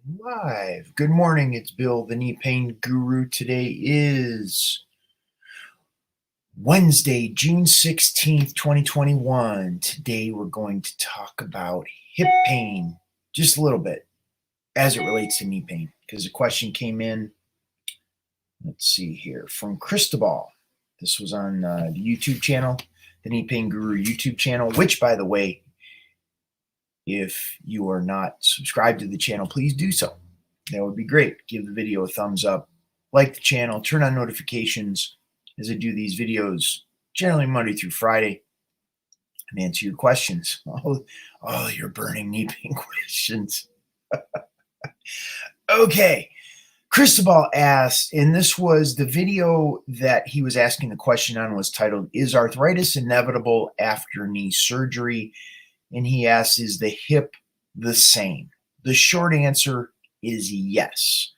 Live. Good morning. It's Bill, the knee pain guru. Today is Wednesday, June 16th, 2021. Today we're going to talk about hip pain just a little bit as it relates to knee pain because a question came in. Let's see here from Cristobal. This was on the YouTube channel, the Knee Pain Guru YouTube channel, which, by the way, if you are not subscribed to the channel, please do so. That would be great. Give the video a thumbs up, like the channel, turn on notifications as I do these videos, generally Monday through Friday, and answer your questions. All your burning knee pain questions. Okay. Cristobal asked, and this was the video that he was asking the question on was titled, "Is arthritis inevitable after knee surgery?" And he asks, is the hip the same? The short answer is yes.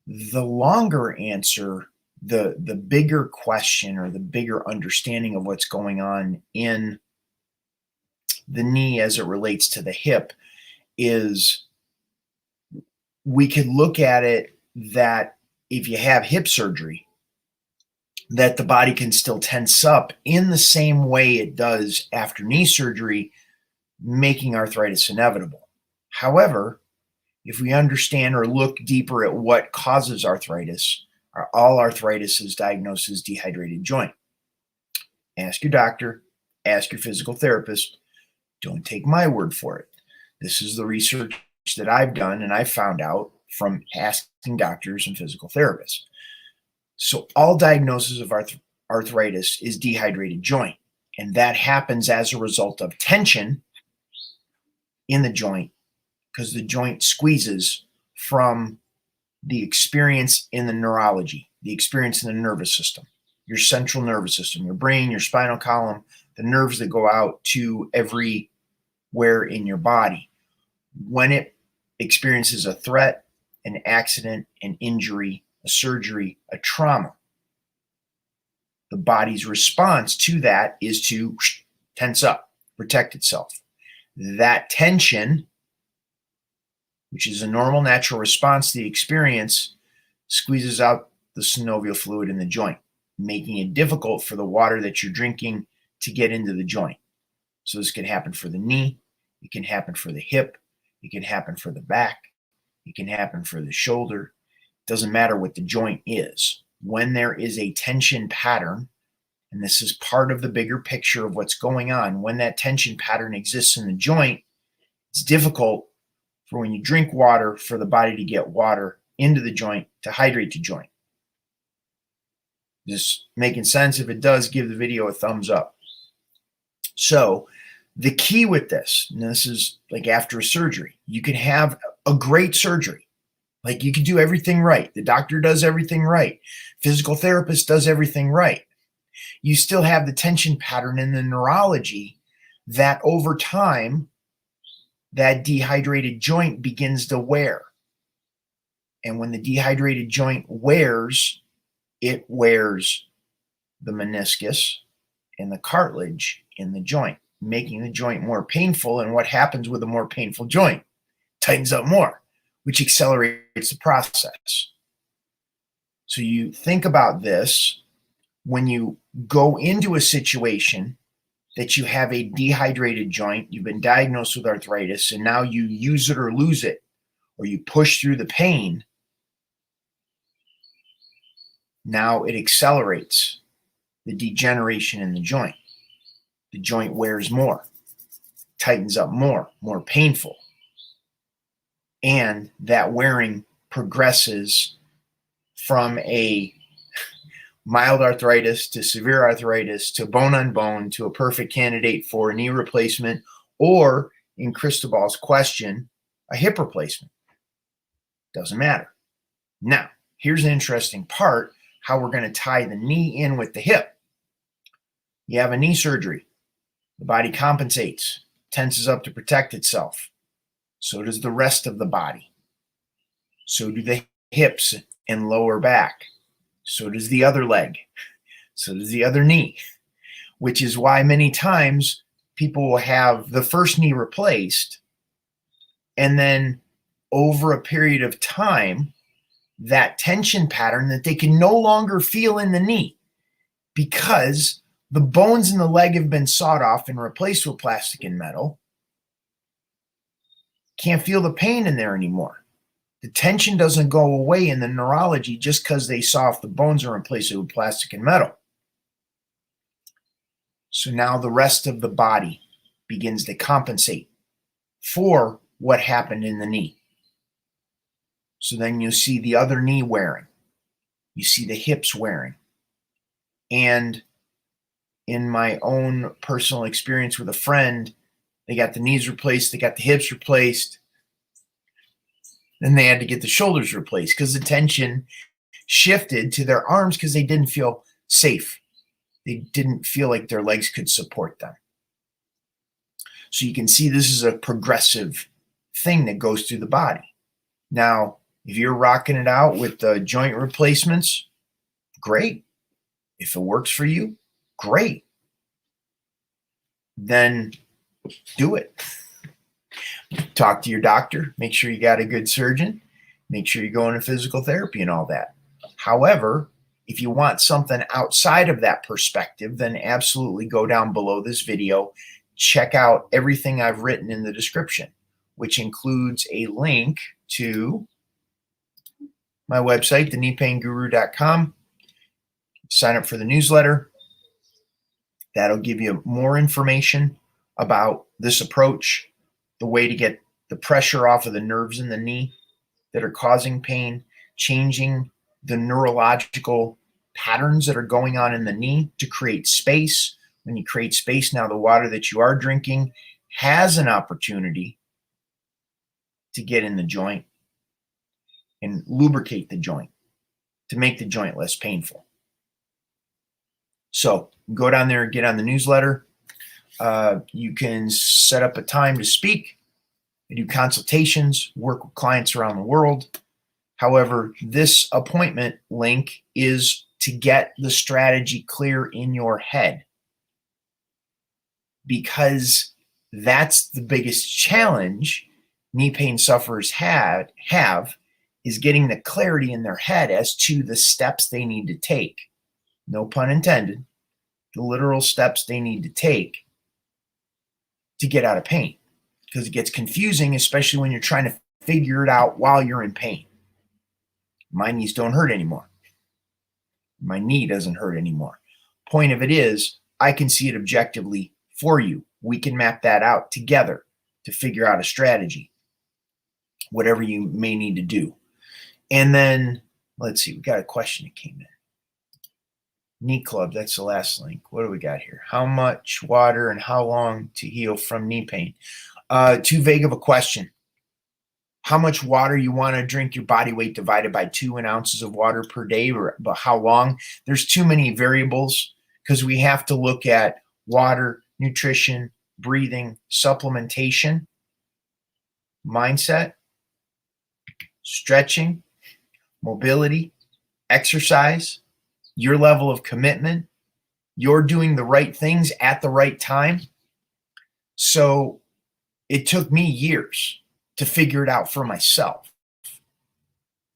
The longer answer, the bigger question or the bigger understanding of what's going on in the knee as it relates to the hip is we could look at it that if you have hip surgery, that the body can still tense up in the same way it does after knee surgery, making arthritis inevitable. However, if we understand or look deeper at what causes arthritis, all arthritis is diagnosed as dehydrated joint. Ask your doctor, ask your physical therapist. Don't take my word for it. This is the research that I've done and I found out from asking doctors and physical therapists. So all diagnosis of arthritis is dehydrated joint, and that happens as a result of tension in the joint because the joint squeezes from the experience in the neurology, the experience in the nervous system, your central nervous system, your brain, your spinal column, the nerves that go out to everywhere in your body. When it experiences a threat, an accident, an injury, a surgery, a trauma, the body's response to that is to tense up, protect itself. That tension, which is a normal natural response to the experience, squeezes out the synovial fluid in the joint, making it difficult for the water that you're drinking to get into the joint. So this can happen for the knee, it can happen for the hip, it can happen for the back, it can happen for the shoulder. It doesn't matter what the joint is. When there is a tension pattern, and this is part of the bigger picture of what's going on, when that tension pattern exists in the joint, it's difficult for when you drink water for the body to get water into the joint to hydrate the joint. Just making sense? If it does, give the video a thumbs up. So the key with this, and this is like after a surgery, you can have a great surgery. Like you can do everything right. The doctor does everything right. Physical therapist does everything right. You still have the tension pattern in the neurology that over time, that dehydrated joint begins to wear. And when the dehydrated joint wears, it wears the meniscus and the cartilage in the joint, making the joint more painful. And what happens with a more painful joint? Tightens up more, which accelerates the process. So you think about this when you go into a situation that you have a dehydrated joint, you've been diagnosed with arthritis, and now you use it or lose it, or you push through the pain. Now it accelerates the degeneration in the joint. The joint wears more, tightens up more painful. And that wearing progresses from a mild arthritis to severe arthritis to bone on bone to a perfect candidate for a knee replacement, or in Cristobal's question, a hip replacement. Doesn't matter. Now, here's an interesting part, how we're going to tie the knee in with the hip. You have a knee surgery. The body compensates, tenses up to protect itself. So does the rest of the body. So do the hips and lower back. So does the other leg. So does the other knee, which is why many times people will have the first knee replaced and then over a period of time that tension pattern that they can no longer feel in the knee because the bones in the leg have been sawed off and replaced with plastic and metal. Can't feel the pain in there anymore. The tension doesn't go away in the neurology just because they saw off the bones and replaced it with plastic and metal. So now the rest of the body begins to compensate for what happened in the knee. So then you see the other knee wearing. You see the hips wearing. And in my own personal experience with a friend, they got the knees replaced, they got the hips replaced, then they had to get the shoulders replaced because the tension shifted to their arms because they didn't feel safe. They didn't feel like their legs could support them. So you can see this is a progressive thing that goes through the body. Now, if you're rocking it out with the joint replacements, great. If it works for you, great. Then do it. Talk to your doctor. Make sure you got a good surgeon. Make sure you're going to physical therapy and all that. However, if you want something outside of that perspective, then absolutely go down below this video. Check out everything I've written in the description, which includes a link to my website, thekneepainguru.com. Sign up for the newsletter. That'll give you more information about this approach, the way to get the pressure off of the nerves in the knee that are causing pain, changing the neurological patterns that are going on in the knee to create space. When you create space, now the water that you are drinking has an opportunity to get in the joint and lubricate the joint to make the joint less painful. So go down there and get on the newsletter. You can set up a time to speak. I do consultations, work with clients around the world. However, this appointment link is to get the strategy clear in your head, because that's the biggest challenge knee pain sufferers have is getting the clarity in their head as to the steps they need to take. No pun intended. The literal steps they need to take to get out of pain, because it gets confusing, especially when you're trying to figure it out while you're in pain. My knees don't hurt anymore. My knee doesn't hurt anymore. Point of it is, I can see it objectively for you. We can map that out together to figure out a strategy, whatever you may need to do. And then, let's see, we got a question that came in. Knee club, that's the last link. What do we got here? How much water and how long to heal from knee pain? Too vague of a question. How much water you want to drink, your body weight divided by 2 ounces of water per day, but how long? There's too many variables because we have to look at water, nutrition, breathing, supplementation, mindset, stretching, mobility, exercise, your level of commitment, you're doing the right things at the right time. So it took me years to figure it out for myself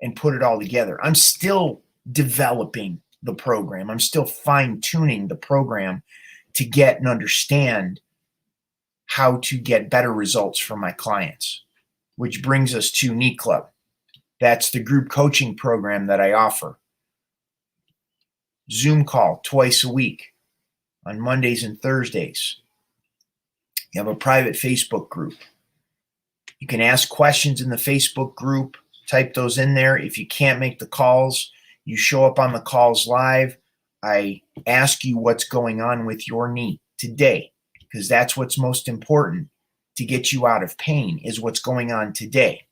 and put it all together. I'm still developing the program. I'm still fine-tuning the program to get and understand how to get better results for my clients, which brings us to Knee Club. That's the group coaching program that I offer. Zoom call twice a week on Mondays and Thursdays. You have a private Facebook group. You can ask questions in the Facebook group, type those in there. If you can't make the calls, you show up on the calls live. I ask you what's going on with your knee today, because that's what's most important to get you out of pain, is what's going on today.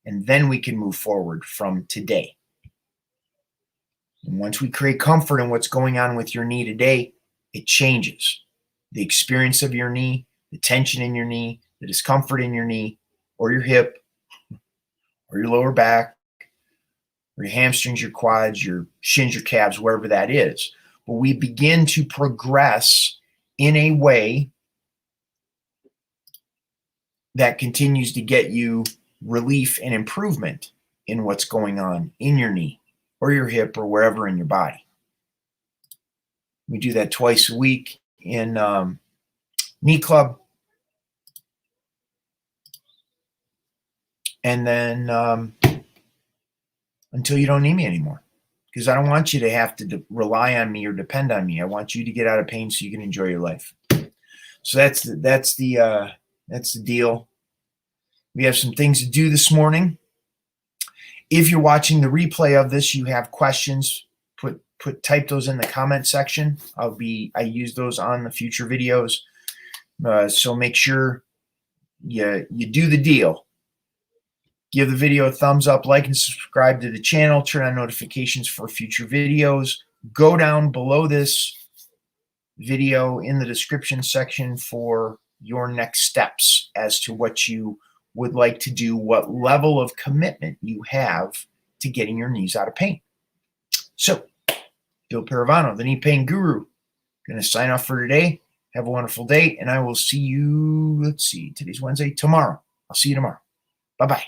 And then we can move forward from today. And once we create comfort in what's going on with your knee today, it changes the experience of your knee, the tension in your knee, the discomfort in your knee, or your hip, or your lower back, or your hamstrings, your quads, your shins, your calves, wherever that is. But we begin to progress in a way that continues to get you relief and improvement in what's going on in your knee or your hip or wherever in your body. We do that twice a week in Knee Club. And then until you don't need me anymore, because I don't want you to have to rely on me or depend on me. I want you to get out of pain so you can enjoy your life. So that's the deal. We have some things to do this morning. If you're watching the replay of this, you have questions, type those in the comment section. I use those on the future videos. So make sure you do the deal. Give the video a thumbs up, like and subscribe to the channel, turn on notifications for future videos. Go down below this video in the description section for your next steps as to what you would like to do, what level of commitment you have to getting your knees out of pain. So, Bill Paravano, the Knee Pain Guru, going to sign off for today. Have a wonderful day, and I will see you, today's Wednesday, tomorrow. I'll see you tomorrow. Bye-bye.